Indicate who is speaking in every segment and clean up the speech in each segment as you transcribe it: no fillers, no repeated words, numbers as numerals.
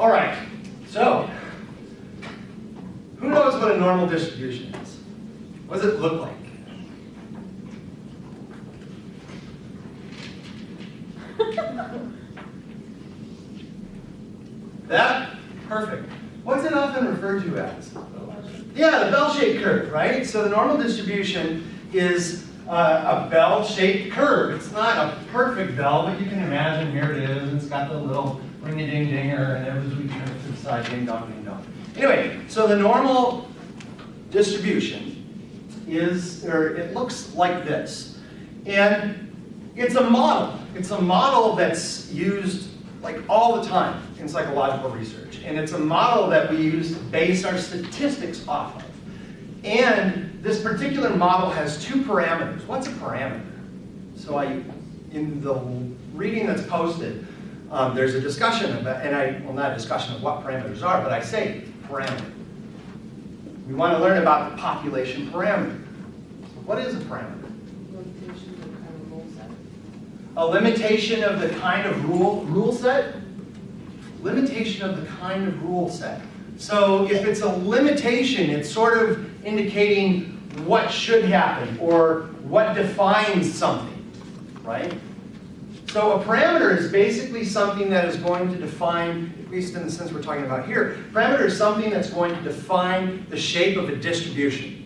Speaker 1: All right, so who knows what a normal distribution is? What does it look like? That? Perfect. What's it often referred to as? Yeah, the bell-shaped curve, right? So the normal distribution is a bell-shaped curve. It's not a perfect bell, but you can imagine here it is. It's got the little ring-a-ding-dinger, and as we turn it to the side, ding-dong, ding-dong. Anyway, so the normal distribution is, or it looks like this. And it's a model. It's a model that's used like all the time in psychological research. And it's a model that we use to base our statistics off of. And this particular model has two parameters. What's a parameter? So in the reading that's posted, there's a discussion about, well, not a discussion of what parameters are, but I say parameter. We want to learn about the population parameter. So what is a parameter? A limitation of the kind of rule set? Limitation of the kind of rule set. So if it's a limitation, it's sort of indicating what should happen or what defines something, right? So a parameter is basically something that is going to define, at least in the sense we're talking about here, parameter is something that's going to define the shape of a distribution.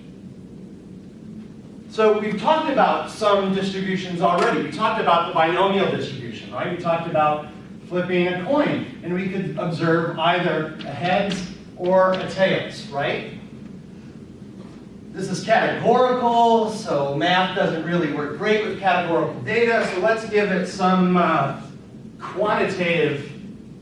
Speaker 1: So we've talked about some distributions already. We talked about the binomial distribution, right? We talked about flipping a coin, and we could observe either a heads or a tails, right? This is categorical, so math doesn't really work great with categorical data, so let's give it some quantitative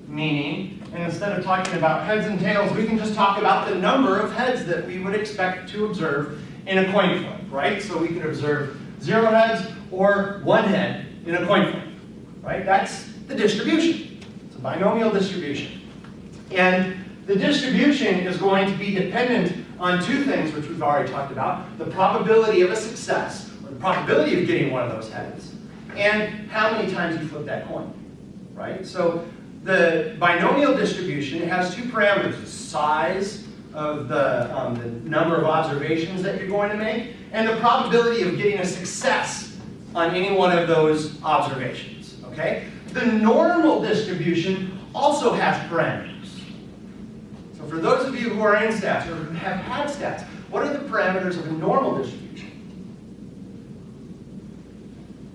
Speaker 1: meaning. And instead of talking about heads and tails, we can just talk about the number of heads that we would expect to observe in a coin flip, right? So we could observe 0 heads or 1 head in a coin flip, right? That's the distribution. It's a binomial distribution. And the distribution is going to be dependent on two things, which we've already talked about: the probability of a success, or the probability of getting one of those heads, and how many times you flip that coin, right? So the binomial distribution has two parameters: the size of the number of observations that you're going to make, and the probability of getting a success on any one of those observations, okay? The normal distribution also has parameters. So for those of you who are in stats or who have had stats, what are the parameters of a normal distribution?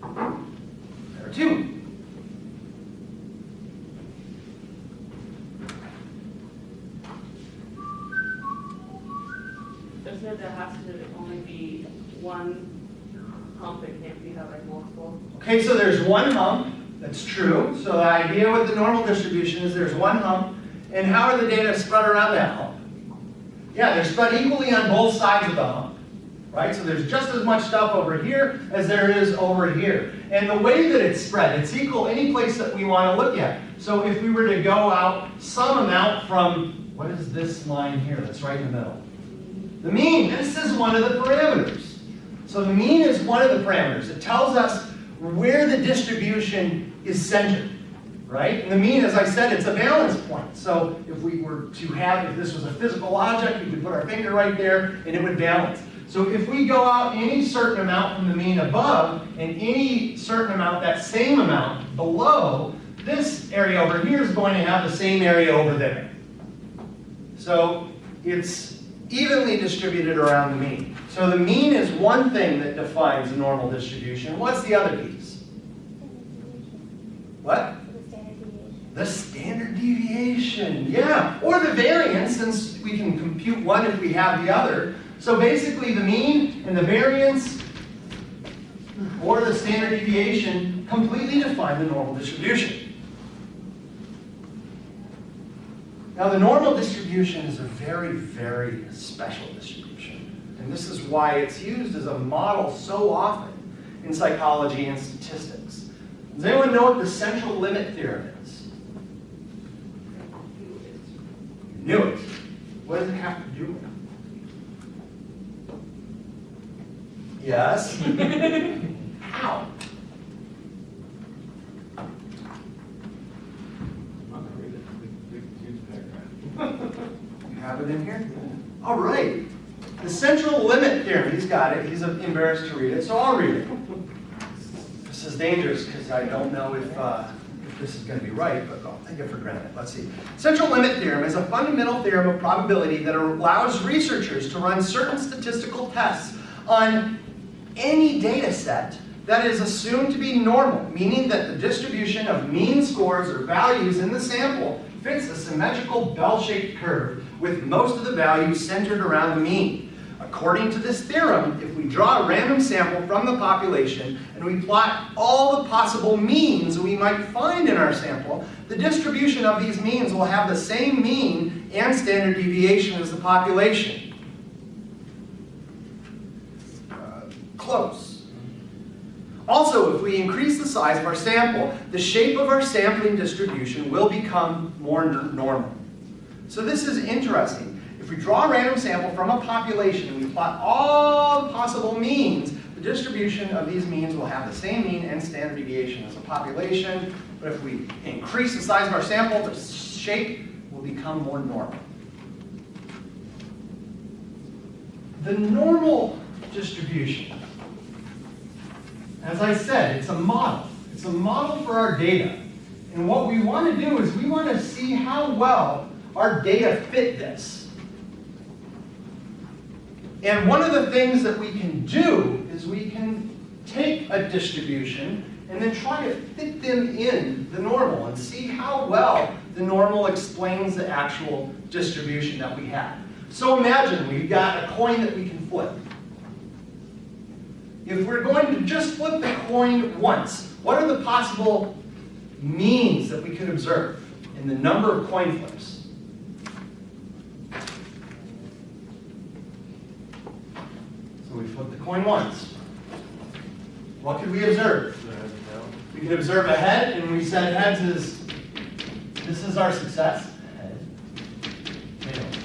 Speaker 1: There are two.
Speaker 2: There's no, there has to only be one hump, it can't be have like multiple.
Speaker 1: Okay, so there's one hump. That's true. So the idea with the normal distribution is there's one hump. And how are the data spread around that hump? Yeah, they're spread equally on both sides of the hump, right? So there's just as much stuff over here as there is over here. And the way that it's spread, it's equal any place that we want to look at. So if we were to go out some amount from, what is this line here that's right in the middle? The mean. This is one of the parameters. So the mean is one of the parameters. It tells us where the distribution is centered, right? And the mean, as I said, it's a balance point. So if we were to have, if this was a physical object, we could put our finger right there and it would balance. So if we go out any certain amount from the mean above and any certain amount, that same amount below, this area over here is going to have the same area over there. So it's evenly distributed around the mean. So the mean is one thing that defines a normal distribution. What's the other piece? What? The standard deviation, yeah. Or the variance, since we can compute one if we have the other. So basically the mean and the variance, or the standard deviation, completely define the normal distribution. Now the normal distribution is a very, very special distribution. And this is why it's used as a model so often in psychology and statistics. Does anyone know what the Central Limit Theorem is? You knew it. What does it have to do with it? Yes? How? have it in here? All right. The Central Limit Theorem. He's got it. He's embarrassed to read it, so I'll read it. This is dangerous because I don't know if this is going to be right, but I'll take it for granted. Let's see. Central Limit Theorem is a fundamental theorem of probability that allows researchers to run certain statistical tests on any data set that is assumed to be normal, meaning that the distribution of mean scores or values in the sample fits a symmetrical bell-shaped curve with most of the values centered around the mean. According to this theorem, if we draw a random sample from the population and we plot all the possible means we might find in our sample, the distribution of these means will have the same mean and standard deviation as the population. Close. Also, if we increase the size of our sample, the shape of our sampling distribution will become more normal. So this is interesting. If we draw a random sample from a population and we plot all the possible means, the distribution of these means will have the same mean and standard deviation as a population. But if we increase the size of our sample, the shape will become more normal. The normal distribution, as I said, it's a model. It's a model for our data. And what we want to do is we want to see how well our data fit this. And one of the things that we can do is we can take a distribution and then try to fit them in the normal and see how well the normal explains the actual distribution that we have. So imagine we've got a coin that we can flip. If we're going to just flip the coin once, what are the possible means that we could observe in the number of coin flips? So we flip the coin once. What could we observe? We could observe a head, and we said heads is, this is our success. Head, tails.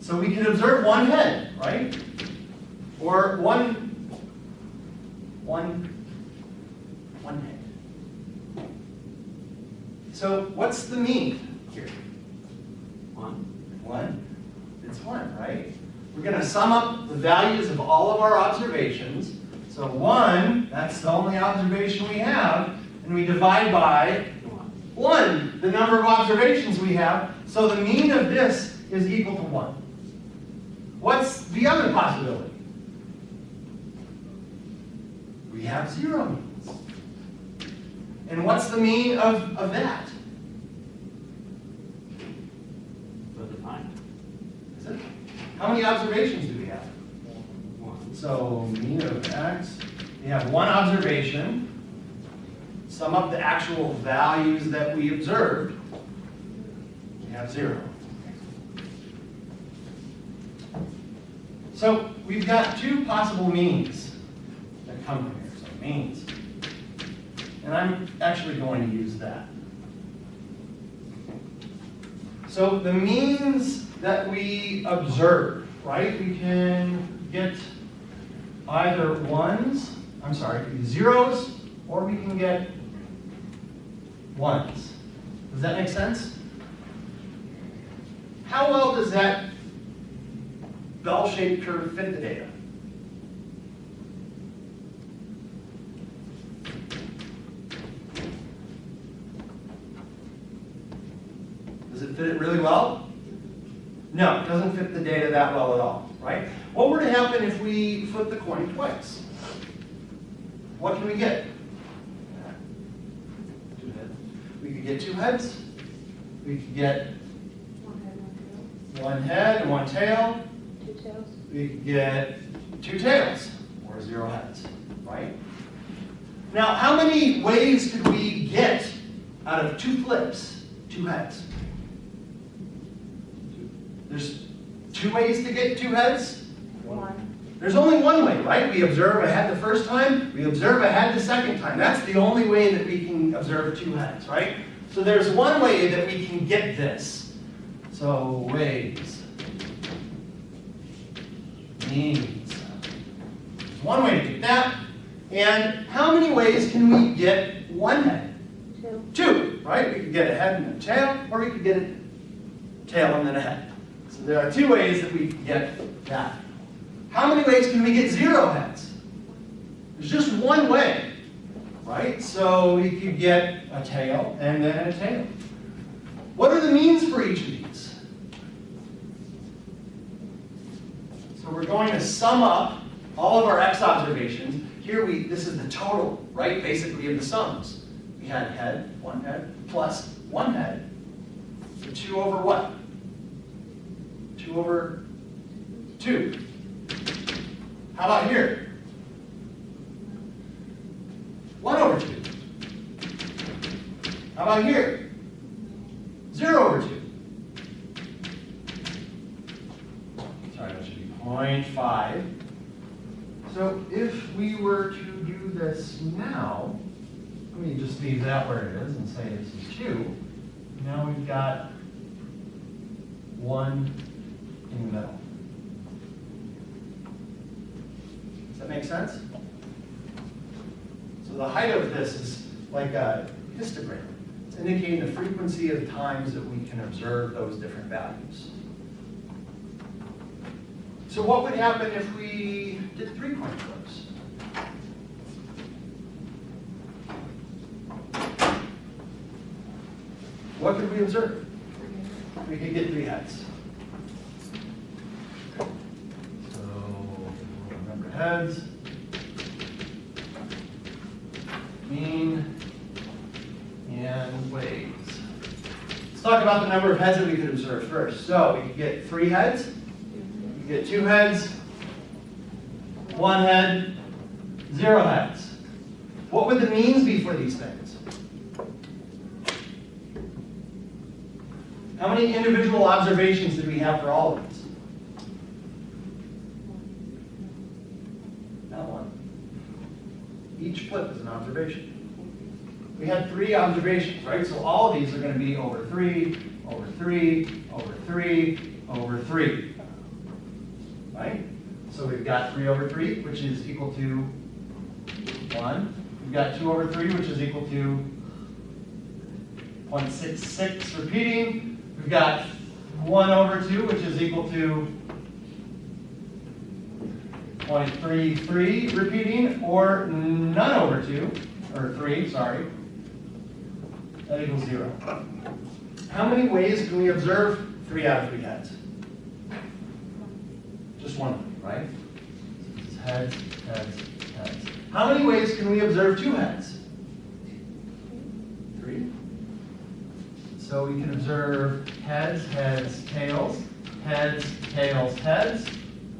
Speaker 1: So we could observe one head, right? Or one head. So what's the mean here? One. It's one, right? We're going to sum up the values of all of our observations. So 1, that's the only observation we have, and we divide by 1, the number of observations we have. So the mean of this is equal to 1. What's the other possibility? We have 0 means. And what's the mean of that? Is it? How many observations do we have? 1. So mean of x, we have 1 observation. Sum up the actual values that we observed. We have 0. So we've got 2 possible means that come from here. So means. And I'm actually going to use that. So the means that we observe, right? We can get either zeros, or we can get 1s. Does that make sense? How well does that bell-shaped curve fit the data? Does it fit it really well? No, it doesn't fit the data that well at all, right? What would happen if we flip the coin twice? What can we get? 2 heads. We could get 2 heads. We could get 1 head and 1 tail.
Speaker 2: 2 tails.
Speaker 1: We could get 2 tails, or 0 heads, right? Now, how many ways could we get out of 2 flips, 2 heads? There's 2 ways to get 2 heads?
Speaker 2: 1.
Speaker 1: There's only 1 way, right? We observe a head the first time, we observe a head the second time. That's the only way that we can observe 2 heads, right? So there's 1 way that we can get this. So ways, means. There's 1 way to get that. And how many ways can we get 1 head? 2, right? We could get a head and a tail, or we could get a tail and then a head. So there are two ways that we can get that. How many ways can we get 0 heads? There's just one way, right? So we could get a tail and then a tail. What are the means for each of these? So we're going to sum up all of our x observations. Here this is the total, right, basically of the sums. We had head, 1 head, plus 1 head. So 2 over what? 2 over 2. How about here? 1 over 2. How about here? 0 over 2. Sorry, that should be 0.5. So if we were to do this now, let me just leave that where it is and say this is 2. Now we've got 1 in the middle. Does that make sense? So the height of this is like a histogram. It's indicating the frequency of times that we can observe those different values. So what would happen if we did 3 coin flips? What could we observe? We could get 3 heads. So remember heads, mean, and ways. Let's talk about the number of heads that we could observe first. So we could get 3 heads. You get 2 heads, 1 head, 0 heads. What would the means be for these things? How many individual observations did we have for all of these? Not 1. Each flip is an observation. We had 3 observations, right? So all of these are going to be over 3, over 3, over 3, over 3. Right? So we've got 3 over 3, which is equal to 1. We've got 2 over 3, which is equal to 0.66 repeating. We've got 1 over 2, which is equal to 0.33 repeating, or none over 2, or 3, sorry. That equals 0. How many ways can we observe 3 out of 3 heads? Just one, right? So this is heads, heads, heads. How many ways can we observe 2 heads? 3. So we can observe heads, heads, tails, heads, tails, heads,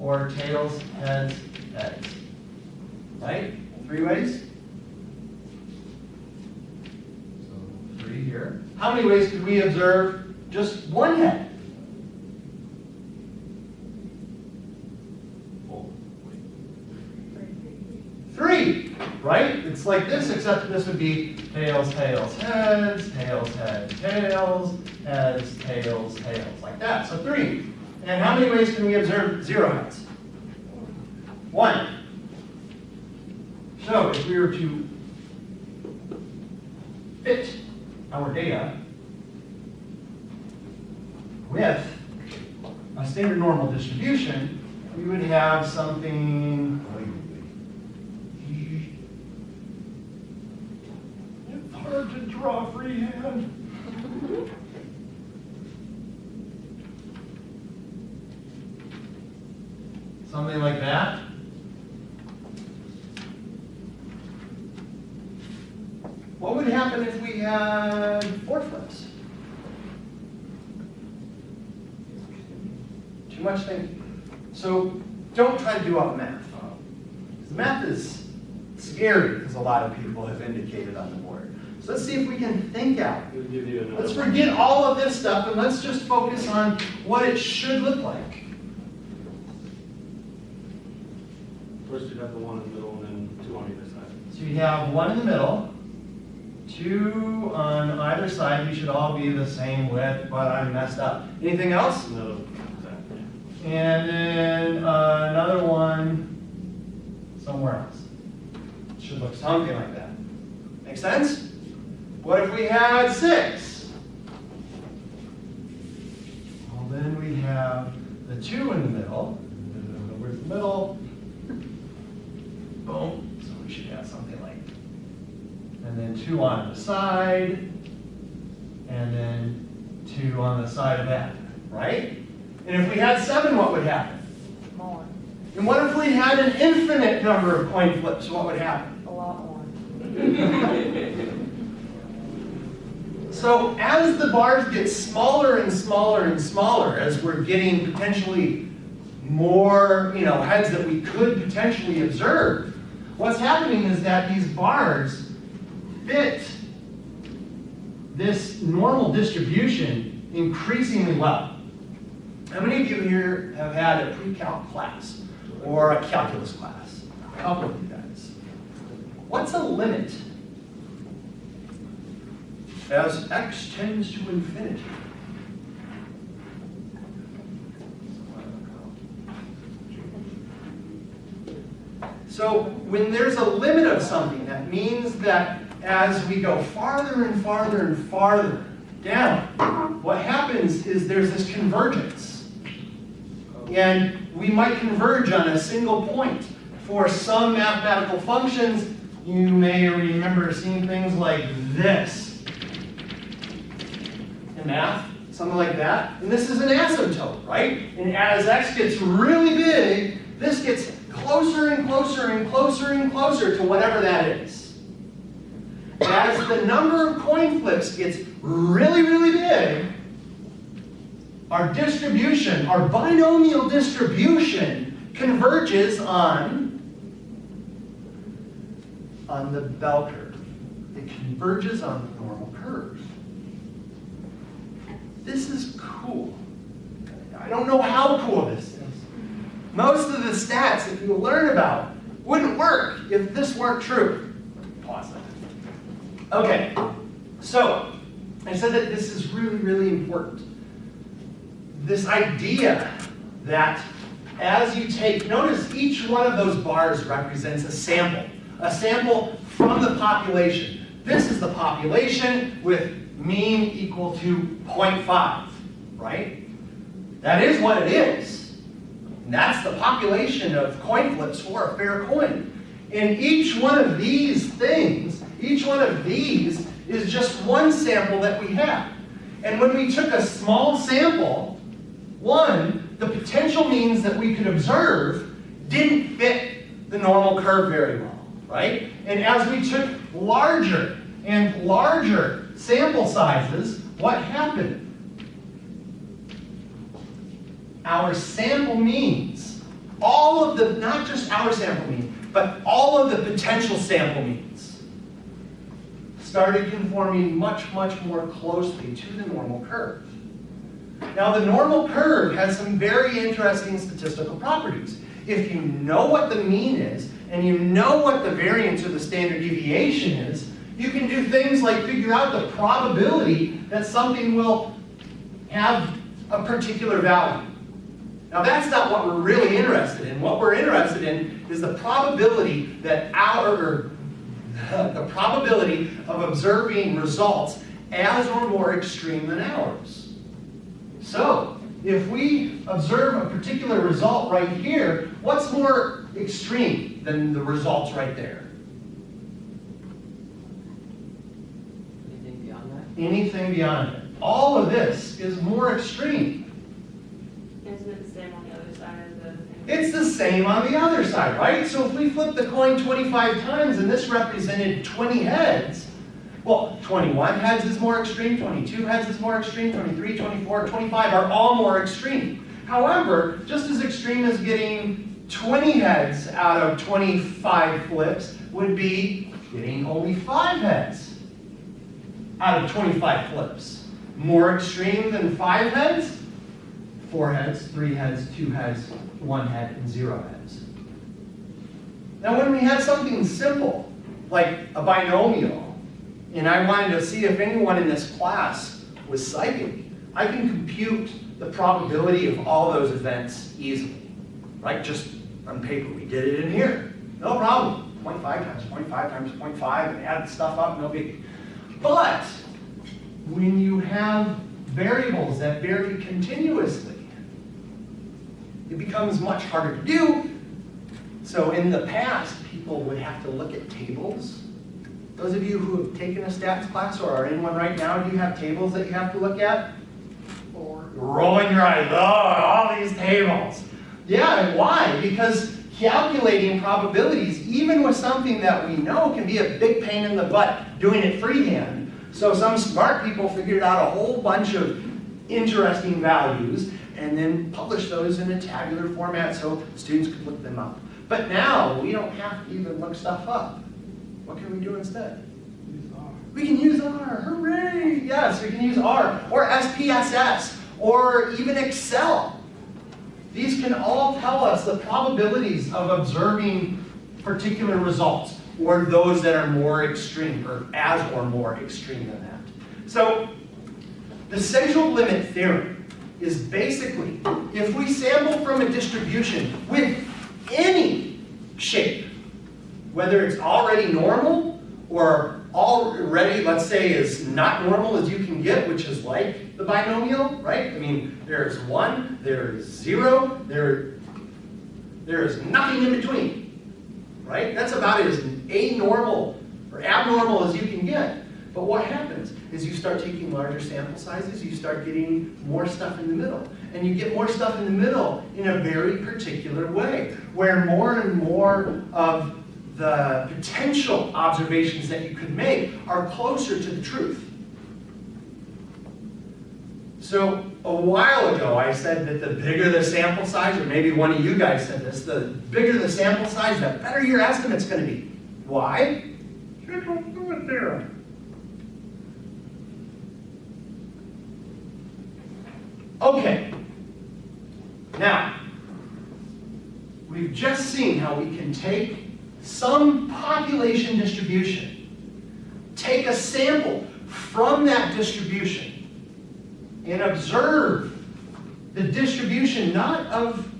Speaker 1: or tails, heads, heads. Right? 3 ways? So 3 here. How many ways could we observe just 1 head? 3, right? It's like this, except this would be tails, tails, heads, tails, heads, tails, heads, tails, tails, like that. So 3. And how many ways can we observe 0 heads? 1. So if we were to fit our data with a standard normal distribution, we would have something. It's hard to draw freehand. Something like that. What would happen if we had 4 flips? Too much thinking. So don't try to do all the math. The math is scary, as a lot of people have indicated on the board. So let's see if we can think out. Let's forget all of this stuff and let's just focus on what it should look like.
Speaker 3: First you'd have the 1 in the middle and then 2 on either side.
Speaker 1: So you have 1 in the middle, 2 on either side. You should all be the same width, but I messed up. Anything else?
Speaker 3: No, exactly.
Speaker 1: And then another one somewhere else. It should look something like that. Make sense? What if we had 6? Well, then we we have the 2 in the middle, where's the middle? Boom, so we should have something like, and then 2 on the side, and then 2 on the side of that, right? And if we had 7, what would happen?
Speaker 2: More.
Speaker 1: And what if we had an infinite number of coin flips? What would happen?
Speaker 2: A lot more.
Speaker 1: So as the bars get smaller and smaller and smaller, as we're getting potentially more, heads that we could potentially observe, what's happening is that these bars fit this normal distribution increasingly well. How many of you here have had a pre-calc class or a calculus class? A couple of you guys. What's a limit? As x tends to infinity. So when there's a limit of something, that means that as we go farther and farther and farther down, what happens is there's this convergence. And we might converge on a single point. For some mathematical functions, you may remember seeing things like this in math, something like that. And this is an asymptote, right? And as x gets really big, this gets closer and closer and closer and closer to whatever that is. As the number of coin flips gets really, really big, our distribution, our binomial distribution, converges on the bell curve. It converges on the normal curve. This is cool. I don't know how cool this is. Most of the stats that you learn about wouldn't work if this weren't true. Pause that. Okay, so I said that this is really, really important. This idea that as you take, notice each one of those bars represents a sample from the population. This is the population with mean equal to 0.5, right? That is what it is. And that's the population of coin flips for a fair coin. And each one of these things, each one of these is just one sample that we have. And when we took a small sample, the potential means that we could observe didn't fit the normal curve very well, right? And as we took larger and larger sample sizes, what happened? Our sample means, all of the, not just our sample mean, but all of the potential sample means, started conforming much, much more closely to the normal curve. Now, the normal curve has some very interesting statistical properties. If you know what the mean is, and you know what the variance or the standard deviation is, you can do things like figure out the probability that something will have a particular value. Now, that's not what we're really interested in. What we're interested in is the probability that the probability of observing results as or more extreme than ours. So, if we observe a particular result right here, what's more extreme than the results right there?
Speaker 4: Anything beyond that?
Speaker 1: Anything beyond it. All of this is more extreme.
Speaker 2: Isn't it the same on the other side of the thing?
Speaker 1: It's the same on the other side, right? So if we flip the coin 25 times and this represented 20 heads, well, 21 heads is more extreme, 22 heads is more extreme, 23, 24, 25 are all more extreme. However, just as extreme as getting 20 heads out of 25 flips would be getting only 5 heads out of 25 flips. More extreme than 5 heads? 4 heads, 3 heads, 2 heads, 1 head, and 0 heads. Now when we had something simple, like a binomial, and I wanted to see if anyone in this class was psychic, I can compute the probability of all those events easily, right? Just on paper, we did it in here. No problem. 0.5 times 0.5 times 0.5 and add stuff up, no biggie. But when you have variables that vary continuously, it becomes much harder to do. So in the past, people would have to look at tables. Those of you who have taken a stats class or are in one right now, do you have tables that you have to look at? Or rolling your eyes, oh, all these tables. Yeah, and why? Because calculating probabilities, even with something that we know, can be a big pain in the butt doing it freehand. So some smart people figured out a whole bunch of interesting values and then published those in a tabular format so students could look them up. But now, we don't have to even look stuff up. What can we do instead?
Speaker 3: Use R.
Speaker 1: We can use R, hooray! Yes, we can use R, or SPSS, or even Excel. These can all tell us the probabilities of observing particular results, or those that are more extreme, or as or more extreme than that. So, the Central Limit Theorem is basically, if we sample from a distribution with any shape, whether it's already normal or already, let's say, is not normal as you can get, which is like the binomial, right? I mean, there's 1, there's 0, there is nothing in between, right? That's about as anormal or abnormal as you can get. But what happens is you start taking larger sample sizes, you start getting more stuff in the middle. And you get more stuff in the middle in a very particular way, where more and more of the potential observations that you could make are closer to the truth. So a while ago I said that the bigger the sample size, or maybe one of you guys said this, the bigger the sample size, the better your estimate's going to be. Why? Central Limit Theorem. Okay, now, we've just seen how we can take some population distribution, take a sample from that distribution, and observe the distribution not of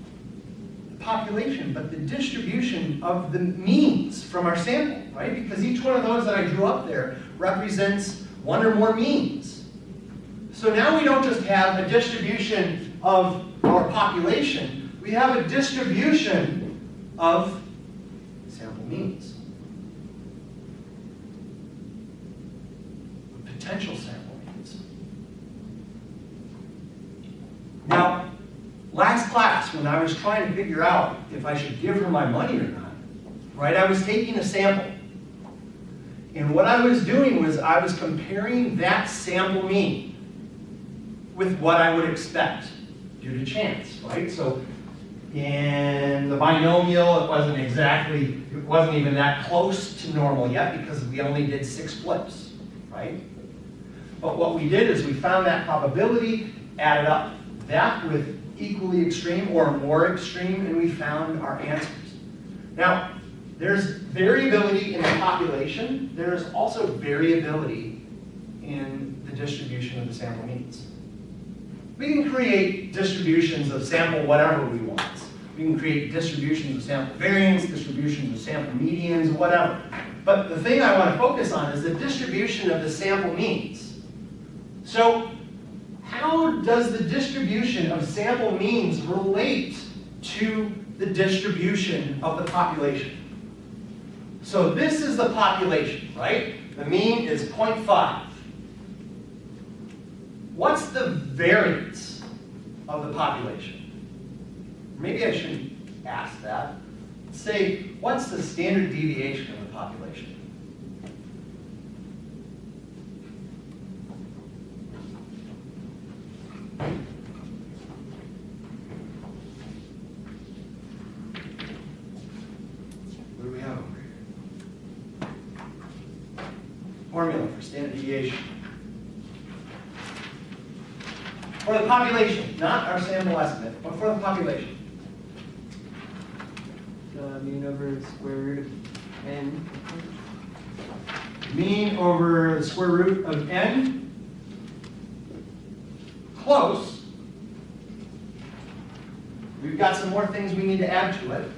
Speaker 1: the population, but the distribution of the means from our sample, right? Because each one of those that I drew up there represents one or more means. So now we don't just have a distribution of our population, we have a distribution of sample means. Potential sample means. Now, last class, when I was trying to figure out if I should give her my money or not, right, I was taking a sample. And what I was doing was I was comparing that sample mean with what I would expect due to chance, right? So in the binomial, it wasn't even that close to normal yet because we only did 6 flips, right? But what we did is we found that probability, added up that with equally extreme or more extreme, and we found our answers. Now, there's variability in the population. There's also variability in the distribution of the sample means. We can create distributions of sample whatever we want. We can create distributions of sample variance, distributions of sample medians, whatever. But the thing I want to focus on is the distribution of the sample means. So how does the distribution of sample means relate to the distribution of the population? So this is the population, right? The mean is 0.5. What's the variance of the population? Maybe I shouldn't ask that. Say, what's the standard deviation of the population? What do we have over here? Formula for standard deviation. For the population, not our sample estimate, but for the population.
Speaker 4: The mean over the square root of n.
Speaker 1: Mean over the square root of n. Close. We've got some more things we need to add to it.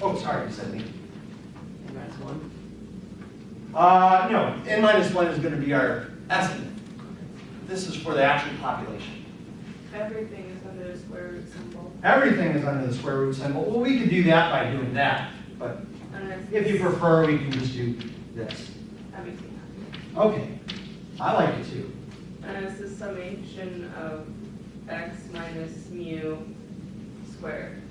Speaker 1: Oh, sorry, I said mean.
Speaker 4: And that's 1.
Speaker 1: No, n minus 1 is going to be our estimate. This is for the actual population.
Speaker 2: Everything is under the square root symbol.
Speaker 1: Everything is under the square root symbol. Well, we could do that by doing that, but
Speaker 2: And it's,
Speaker 1: if you prefer, we can just do this.
Speaker 2: that makes me happy.
Speaker 1: Okay, I like it too.
Speaker 2: And it's the summation of x minus mu squared.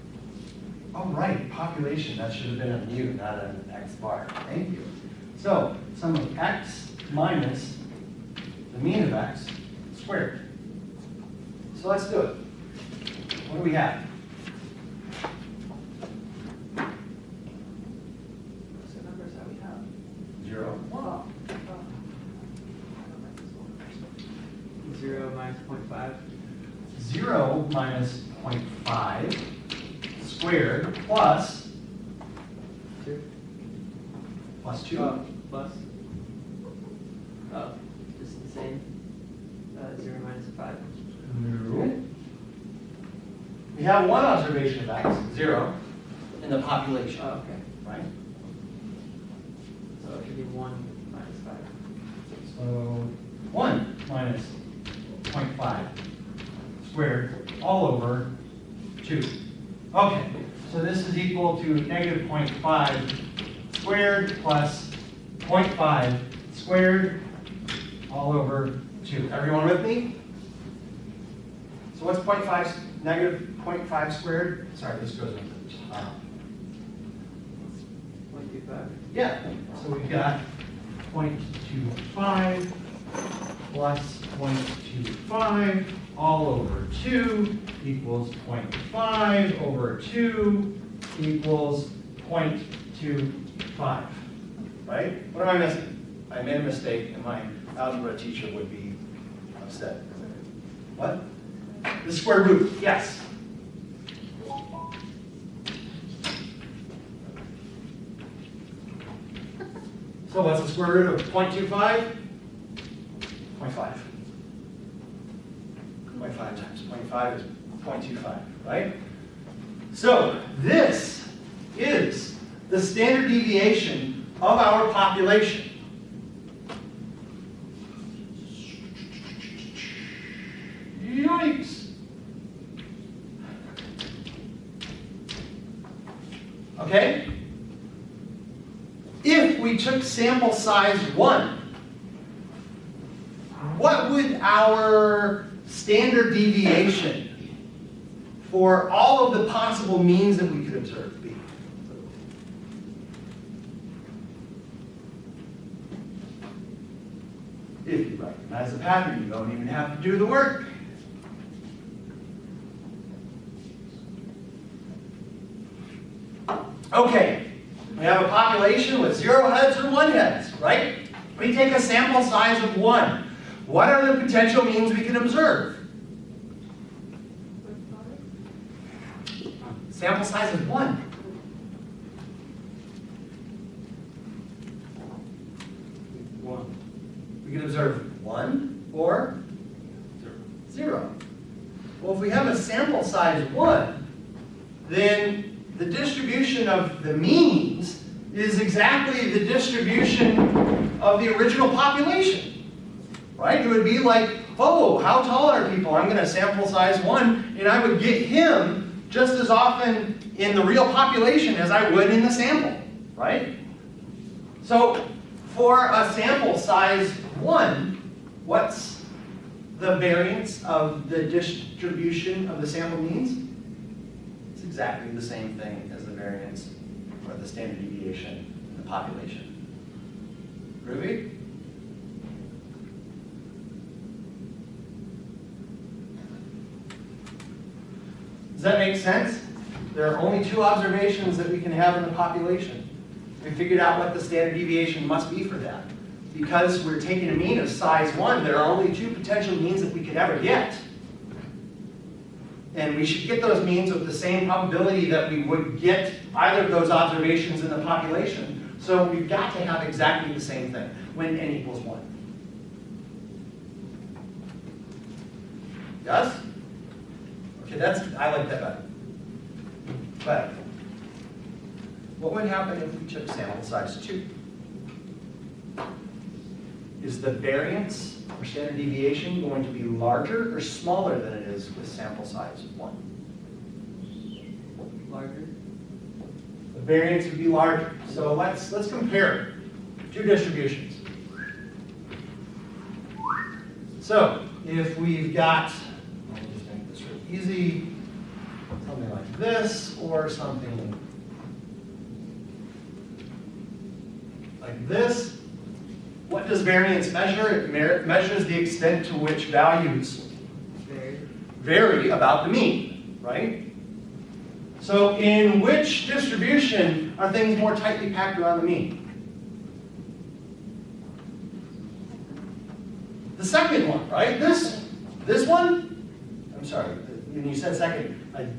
Speaker 1: Oh, right, population, that should have been a mu, not an x bar. Thank you. So, sum of x minus the mean of x squared. So let's do it. What do we have?
Speaker 2: What's the numbers that we have?
Speaker 1: 0, 1.
Speaker 2: Oh.
Speaker 4: 0 minus 0.5.
Speaker 1: 0 minus 0.5 squared plus
Speaker 4: 2.
Speaker 1: plus 2.
Speaker 4: Plus. Oh, just the same. 0 minus 5.
Speaker 1: No. We have one observation of x, 0, in the population,
Speaker 4: Oh, okay.
Speaker 1: right?
Speaker 4: So it should be 1 minus 5.
Speaker 1: So 1 minus 0.5 squared all over 2. Okay, so this is equal to negative 0.5 squared plus 0.5 squared all over 2. Everyone with me? So what's 0.5, negative 0.5 squared? Sorry, this goes into the top.
Speaker 4: 0.25.
Speaker 1: Yeah, so we've got 0.25 plus 0.25 all over 2 equals 0.5 over 2 equals 0.25. Right? What am I missing? I made a mistake and my algebra teacher would be upset. What? The square root, yes. So what's the square root of 0.25? 0.5. 0.5 times 0.5 is 0.25, right? So this is the standard deviation of our population. Yikes. Okay? If we took sample size 1, what would our standard deviation for all of the possible means that we could observe be? If you recognize the pattern, you don't even have to do the work. Okay, we have a population with 0 heads or 1 heads, right? We take a sample size of 1. What are the potential means we can observe? Sample size of 1. We can observe 1 or 0. Well, if we have a sample size 1, then the distribution of the means is exactly the distribution of the original population, right? It would be like, oh, how tall are people? I'm going to sample size 1, and I would get him just as often in the real population as I would in the sample, right? So for a sample size 1, what's the variance of the distribution of the sample means? It's exactly the same thing as the variance or the standard deviation in the population. Ruby? Does that make sense? There are only 2 observations that we can have in the population. We figured out what the standard deviation must be for that. Because we're taking a mean of size 1, there are only 2 potential means that we could ever get. And we should get those means with the same probability that we would get either of those observations in the population. So we've got to have exactly the same thing when n equals 1. Yes? Okay, I like that better. But what would happen if we took sample size 2? is the variance or standard deviation going to be larger or smaller than it is with sample size 1?
Speaker 4: Larger.
Speaker 1: The variance would be larger. So let's compare two distributions. So if we've got, let me just make this real easy, something like this or something like this, what does variance measure? It measures the extent to which values vary about the mean, right? So in which distribution are things more tightly packed around the mean? The second one, right? This one? I'm sorry, when you said second, I'm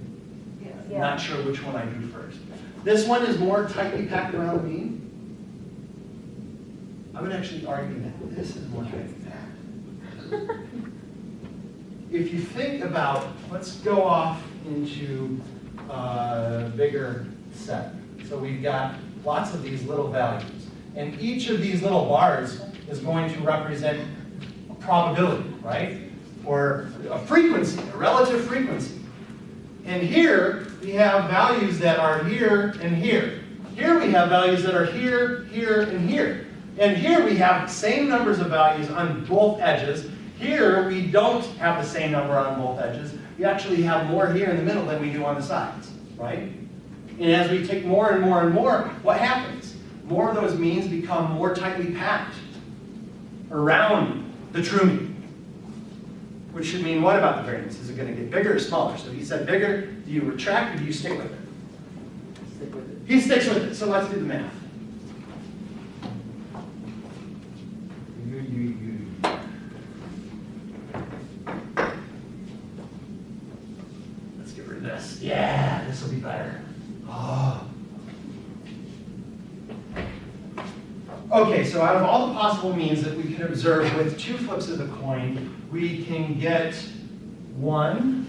Speaker 1: not sure which one I do first. This one is more tightly packed around the mean? I would actually argue that this is more tightly packed. If you think about, let's go off into a bigger set. So we've got lots of these little values. And each of these little bars is going to represent a probability, right? Or a frequency, a relative frequency. And here we have values that are here and here. Here we have values that are here, here, and here. And here we have same numbers of values on both edges. Here we don't have the same number on both edges. We actually have more here in the middle than we do on the sides, right? And as we take more and more and more, what happens? More of those means become more tightly packed around the true mean. Which should mean what about the variance? Is it going to get bigger or smaller? So he said bigger. Do you retract or do you stick with it?
Speaker 4: Stick with it.
Speaker 1: He sticks with it. So let's do the math. Let's get rid of this. Yeah, this will be better. Oh. Okay, so out of all the possible means that we can observe with two flips of the coin, we can get one.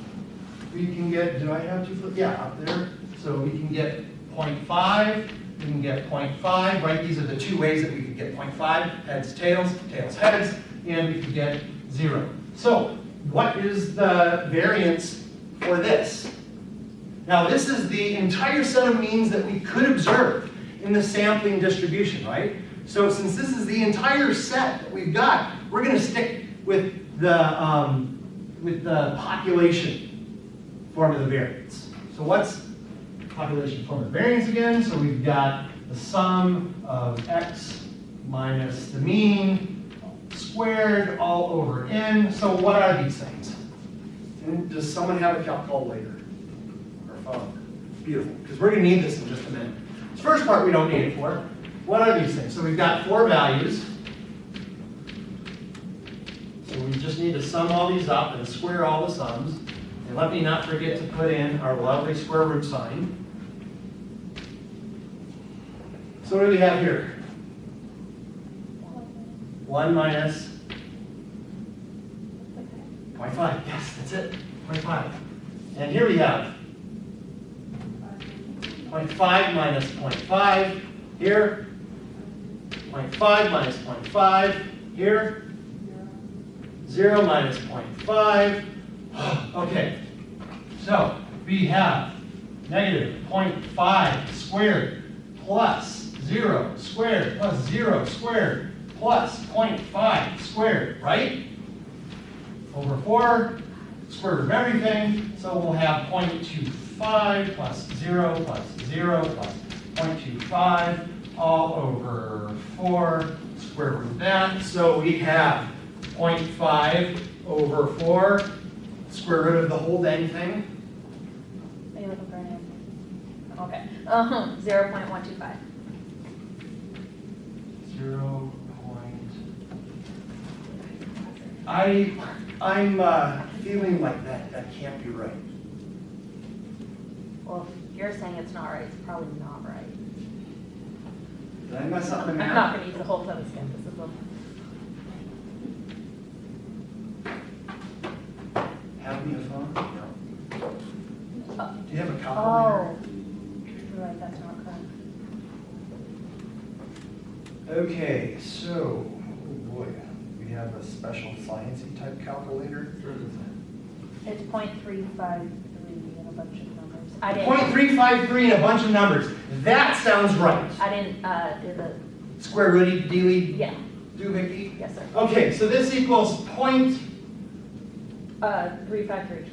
Speaker 1: We can get, do I have two flips? Yeah, up there. So we can get 0.5. We can get 0.5, right? These are the two ways that we could get 0.5, heads, tails, heads, and we could get 0. So what is the variance for this? Now this is the entire set of means that we could observe in the sampling distribution, right? So since this is the entire set that we've got, we're going to stick with the population form of the variance. So what's population form of the variance again? So we've got the sum of x minus the mean squared all over n. So what are these things? And does someone have a calculator or phone? Beautiful, because we're going to need this in just a minute. This first part we don't need it for. What are these things? So we've got 4 values. So we just need to sum all these up and square all the sums. And let me not forget to put in our lovely square root sign. So what do we have here? 1 minus 0.5. Yes, that's it. 0.5. And here we have 0.5 minus 0.5. Here, 0.5 minus 0.5. Here, 0 minus 0.5. Okay, so we have negative 0.5 squared plus 0 squared plus 0 squared plus 0.5 squared, right? Over 4, square root of everything, so we'll have 0.25 plus 0 plus 0 plus 0.25 all over 4, square root of that. So we have 0.5 over 4, square root of the whole dang thing.
Speaker 5: Are you looking for an answer? Okay. 0.125.
Speaker 1: 0. I'm feeling like that can't be right.
Speaker 5: Well, if you're saying it's not right, it's probably not right.
Speaker 1: Did I mess up the
Speaker 5: I'm
Speaker 1: math?
Speaker 5: not going to use a whole ton of skepticism.
Speaker 1: Have me a phone? No. Do you have a calculator?
Speaker 5: Oh. You're right, that's not correct.
Speaker 1: Okay, so, oh boy. have a special sciencey type calculator?
Speaker 5: It's 0.353 and a bunch of numbers. I didn't,
Speaker 1: 0.353 and a bunch of numbers. That sounds right.
Speaker 5: I didn't do the,
Speaker 1: Square rooty, deely,
Speaker 5: yeah,
Speaker 1: doohickey.
Speaker 5: yes, sir.
Speaker 1: Okay, so this equals
Speaker 5: 353.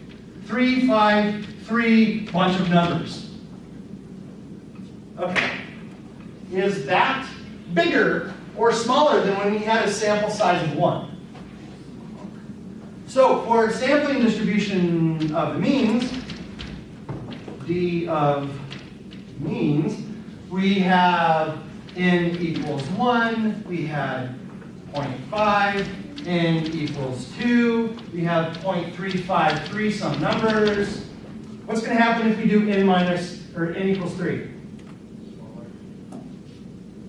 Speaker 1: 0.353, bunch of numbers. Okay. Is that bigger or smaller than when we had a sample size of 1? So for sampling distribution of the means, D of means, we have n equals 1, we had 0.5, n equals 2, we have 0.353 some numbers. What's going to happen if we do n minus, or n equals 3?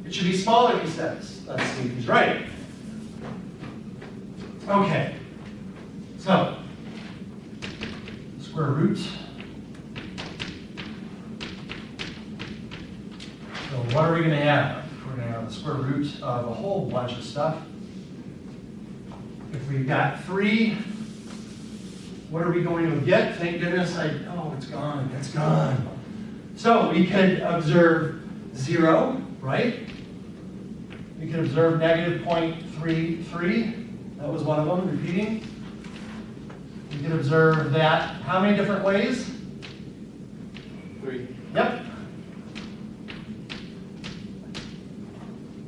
Speaker 1: It should be smaller, he says. Let's see if he's right. Okay. So, square root. So what are we going to have? We're going to have the square root of a whole bunch of stuff. If we've got 3, what are we going to get? Thank goodness oh, it's gone, it's gone. So we could observe 0, right? We could observe negative 0.33. That was one of them, repeating. We could observe that how many different ways?
Speaker 3: 3.
Speaker 1: Yep.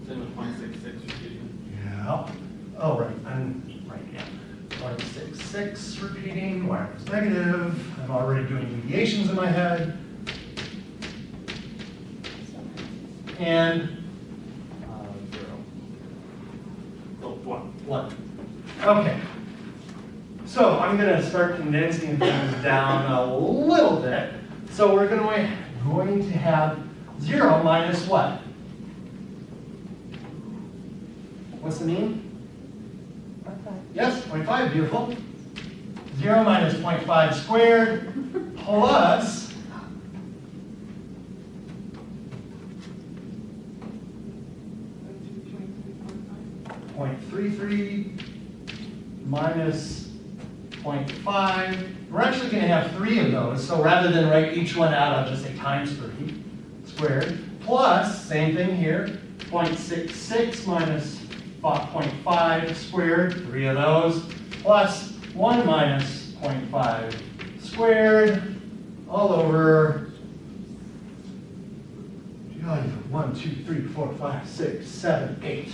Speaker 3: Same with 0.66 repeating.
Speaker 1: Yeah. Oh, right. I'm right. Yeah. 0.66 repeating. Y was negative. I'm already doing deviations in my head. And
Speaker 3: 0. Oh, 1.
Speaker 1: 1. Okay. So I'm going to start condensing things down a little bit. So we're going to have 0 minus what? What's the mean?
Speaker 5: 0.5.
Speaker 1: Yes, 0.5, beautiful. 0 minus 0.5 squared plus 0.33 minus 0.5. We're actually going to have 3 of those, so rather than write each one out, I'll just say times 3 squared, plus, same thing here, 0.66 minus 0.5 squared, 3 of those, plus 1 minus 0.5 squared, all over 1, 2, 3, 4, 5, 6, 7, 8.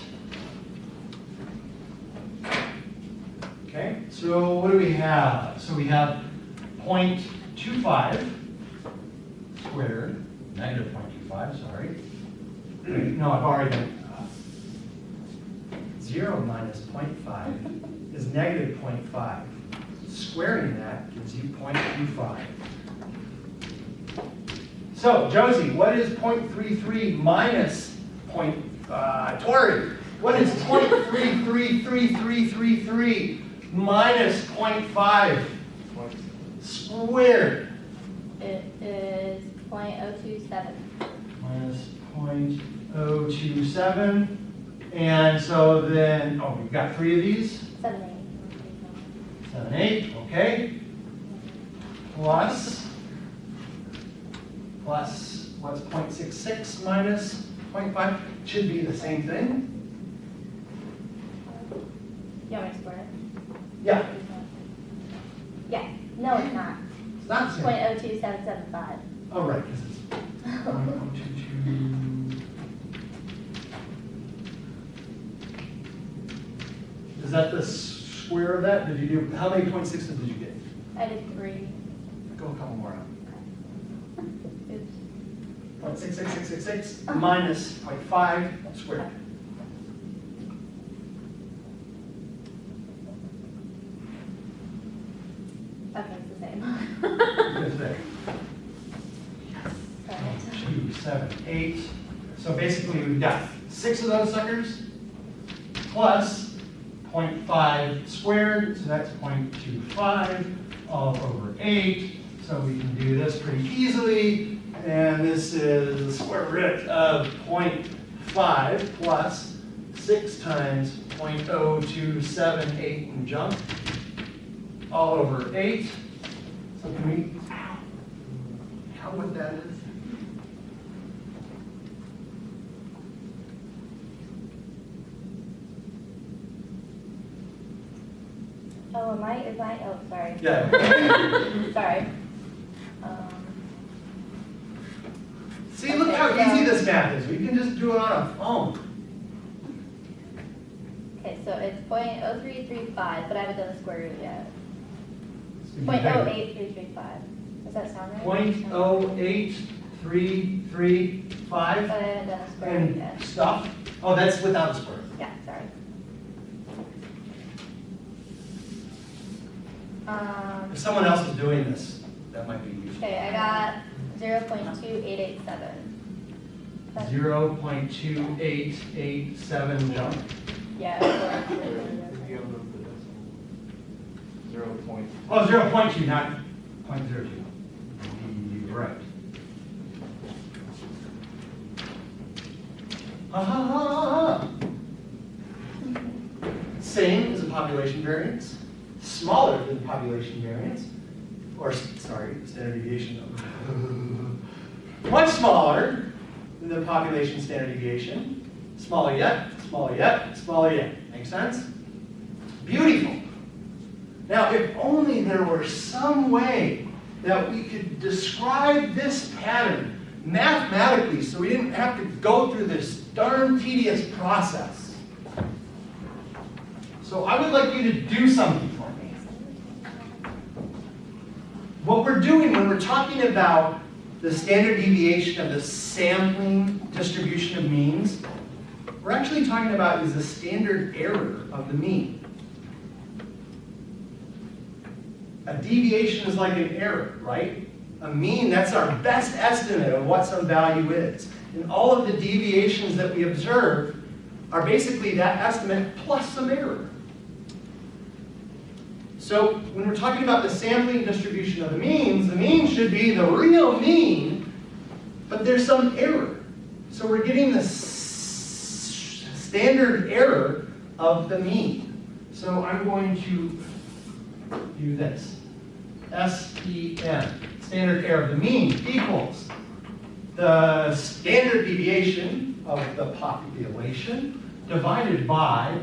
Speaker 1: Okay, so what do we have? So we have 0.25 squared, negative 0.25, sorry. No, I've already done 0 minus 0.5 is negative 0.5. Squaring that gives you 0.25. So, Josie, what is 0.33 minus Tori, what is 0.333333 minus 0.5 squared?
Speaker 6: It is 0.027.
Speaker 1: Minus 0.027. And so then, oh, we've got 3 of these.
Speaker 6: 7,
Speaker 1: 7, 8, okay. Plus, what's 0.66 minus 0.5? Should be the same thing.
Speaker 6: You want me to square it?
Speaker 1: Yeah,
Speaker 6: Yeah. No, it's not.
Speaker 1: it's not the same.
Speaker 6: 0.02775.
Speaker 1: Oh, right, because it's 0.022. Is that the square of that? Did you do, how many 0.6s did you get?
Speaker 6: I did 3.
Speaker 1: Go a couple more out.
Speaker 6: Oops.
Speaker 1: 0.66666 minus 0.5 squared.
Speaker 6: Okay, it's the same.
Speaker 1: Good thing. 2, 7, 8. So basically we've got 6 of those suckers plus 0.5 squared, so that's 0.25 all over 8. So we can do this pretty easily. And this is the square root of 0.5 plus 6 times 0.0278 and jump all over 8. So can we count what that is?
Speaker 6: Oh, oh, sorry.
Speaker 1: Yeah.
Speaker 6: Sorry.
Speaker 1: See, look how easy this math is. We can just do it on a phone.
Speaker 6: Okay, so it's 0.0335, but I haven't done the square root yet.
Speaker 1: It's gonna be bigger.
Speaker 6: 0.08335. Does that sound right?
Speaker 1: 0.08335
Speaker 6: But I haven't done the square root
Speaker 1: and
Speaker 6: yet.
Speaker 1: stuff. Oh, that's without the square.
Speaker 6: Yeah, sorry.
Speaker 1: If someone else is doing this, that might be useful.
Speaker 6: Okay, I got 0.2887.
Speaker 1: 0.2887 jump.
Speaker 6: Yeah.
Speaker 3: You have the decimal. 0 point.
Speaker 1: Oh, 0.2, not 0.02. You're right. Same as a population variance, smaller than population variance, or sorry, standard deviation. Much smaller than the population standard deviation. Smaller yet, smaller yet, smaller yet. Make sense? Beautiful. Now, if only there were some way that we could describe this pattern mathematically so we didn't have to go through this darn tedious process. So I would like you to do something for me. What we're doing when we're talking about the standard deviation of the sampling distribution of means, we're actually talking about is the standard error of the mean. A deviation is like an error, right? A mean, that's our best estimate of what some value is. And all of the deviations that we observe are basically that estimate plus some error. So when we're talking about the sampling distribution of the mean should be the real mean, but there's some error. So we're getting the standard error of the mean. So I'm going to do this. SEM, standard error of the mean, equals the standard deviation of the population divided by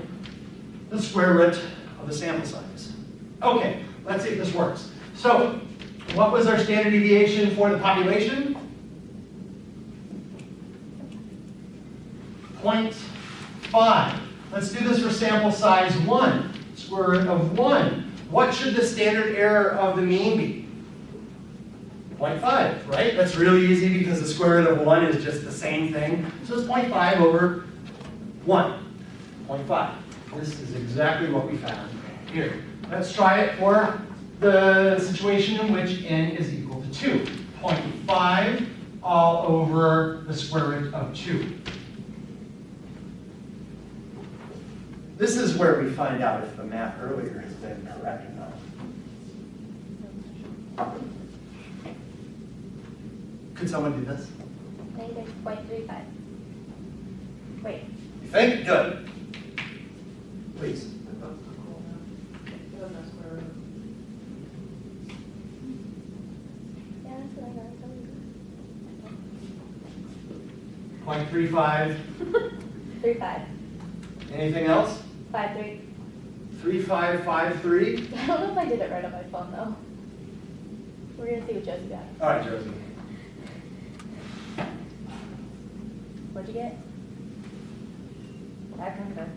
Speaker 1: the square root of the sample size. Okay, let's see if this works. So, what was our standard deviation for the population? 0.5. Let's do this for sample size 1. Square root of 1. What should the standard error of the mean be? 0.5, right? That's really easy because the square root of 1 is just the same thing. So it's 0.5 over 1. 0.5. This is exactly what we found here. Let's try it for the situation in which n is equal to 2. 0.5 all over the square root of 2. This is where we find out if the math earlier has been correct or not. Could someone do this?
Speaker 6: Negative 0.35. Wait.
Speaker 1: You think? Good. Please.
Speaker 6: Yeah, that's what I got.
Speaker 1: 0.35.
Speaker 6: 3.5.
Speaker 1: Anything else?
Speaker 6: 5.3.
Speaker 1: 3553.
Speaker 6: I don't know if I did it right on my phone though. We're gonna see what Josie got.
Speaker 1: All right, Josie.
Speaker 6: What'd you get? 5.5.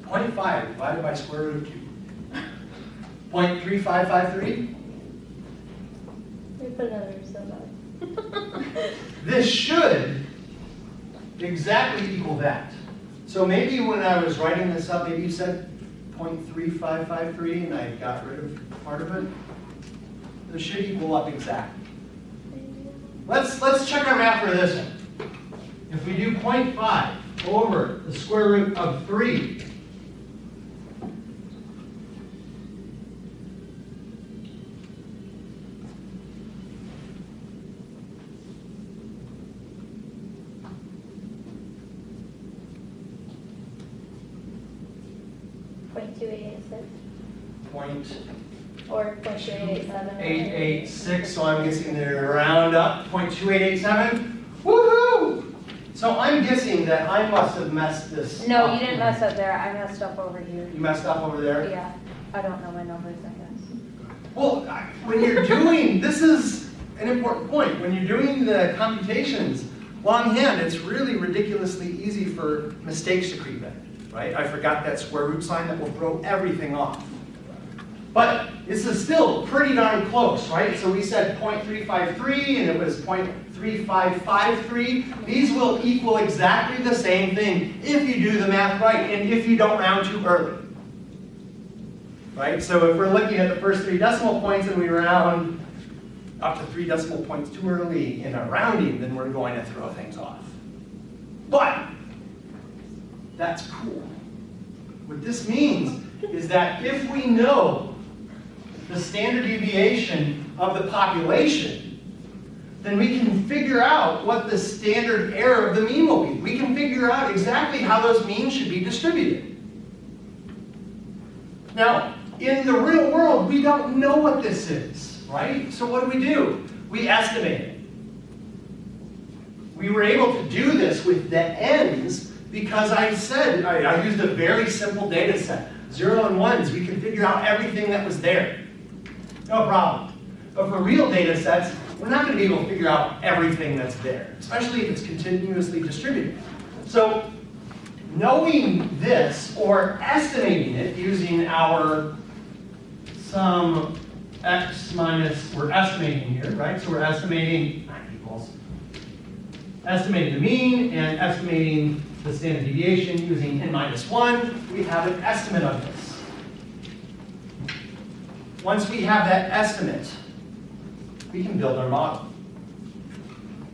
Speaker 1: 0.5 divided by square root of 2. 0.3553.
Speaker 6: Let me put another so bad.
Speaker 1: This should exactly equal that. So maybe when I was writing this up, maybe you said 0.3553 and I got rid of part of it. This should equal up exactly. Let's check our math for this one. If we do 0.5 over the square root of 3,
Speaker 6: .2886
Speaker 1: .886.
Speaker 6: or .2887.
Speaker 1: 886, so I'm guessing they're round up, 0.2887. Woohoo! So I'm guessing that I must have messed this
Speaker 6: No,
Speaker 1: up.
Speaker 6: you didn't mess up there. I messed up over here.
Speaker 1: You messed up over there?
Speaker 6: Yeah, I don't know my numbers, I guess.
Speaker 1: Well, when you're doing, this is an important point, when you're doing the computations longhand, it's really ridiculously easy for mistakes to creep in, right? I forgot that square root sign that will throw everything off. But this is still pretty darn close, right? So we said 0.353 and it was 0.3553. These will equal exactly the same thing if you do the math right and if you don't round too early. Right? So if we're looking at the first 3 decimal points and we round up to 3 decimal points too early in our rounding, then we're going to throw things off. But that's cool. What this means is that if we know the standard deviation of the population, then we can figure out what the standard error of the mean will be. We can figure out exactly how those means should be distributed. Now, in the real world, we don't know what this is, right? So what do? We estimate it. We were able to do this with the ends because I said, I used a very simple data set. 0 and 1s, we could figure out everything that was there. No problem. But for real data sets, we're not going to be able to figure out everything that's there, especially if it's continuously distributed. So knowing this or estimating it using our sum x minus, we're estimating here, right? So we're estimating estimating the mean and estimating the standard deviation using n minus 1. We have an estimate of this. Once we have that estimate, we can build our model.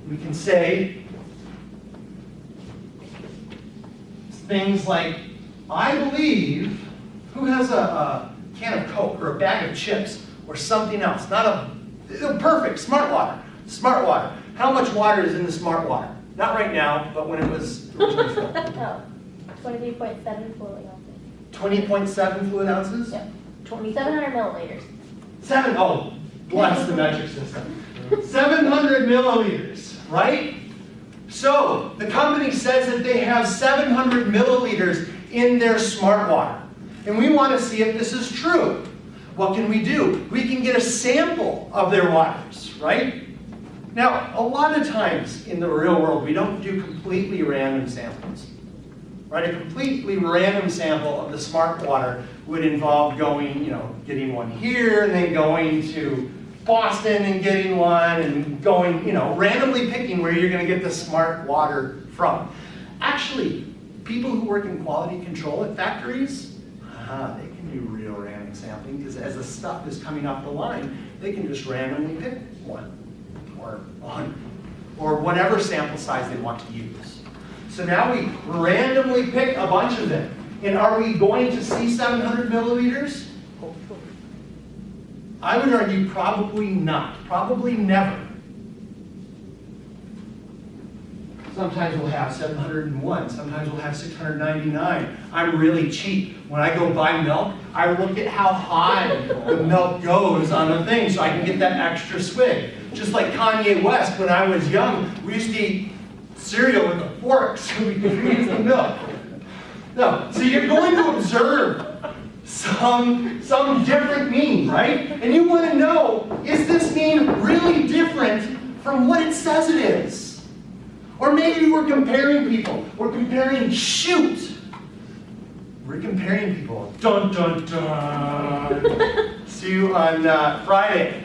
Speaker 1: We can say things like, I believe, who has a can of Coke or a bag of chips or something else? Perfect, smart water. Smart water. How much water is in the smart water? Not right now, but when it was originally filled.
Speaker 6: Oh, 23.7 fluid ounces.
Speaker 1: 20.7 fluid ounces?
Speaker 6: Yep. 700 milliliters.
Speaker 1: Oh, bless the metric system. 700 milliliters, right? So, the company says that they have 700 milliliters in their smart water. And we want to see if this is true. What can we do? We can get a sample of their waters, right? Now, a lot of times in the real world, we don't do completely random samples. Right? A completely random sample of the smart water would involve going, getting one here and then going to Boston and getting one and going, randomly picking where you're going to get the smart water from. Actually, people who work in quality control at factories, they can do real random sampling because as the stuff is coming off the line, they can just randomly pick one or 100 or whatever sample size they want to use. So now we randomly pick a bunch of them. And are we going to see 700 milliliters? I would argue probably not. Probably never. Sometimes we'll have 701. Sometimes we'll have 699. I'm really cheap. When I go buy milk, I look at how high the milk goes on the thing so I can get that extra swig. Just like Kanye West, when I was young, we used to eat cereal with a fork so we could freeze the milk. No, so you're going to observe some different mean, right? And you want to know, is this mean really different from what it says it is? Or maybe we're comparing people. We're comparing, we're comparing people. Dun, dun, dun. See you on Friday.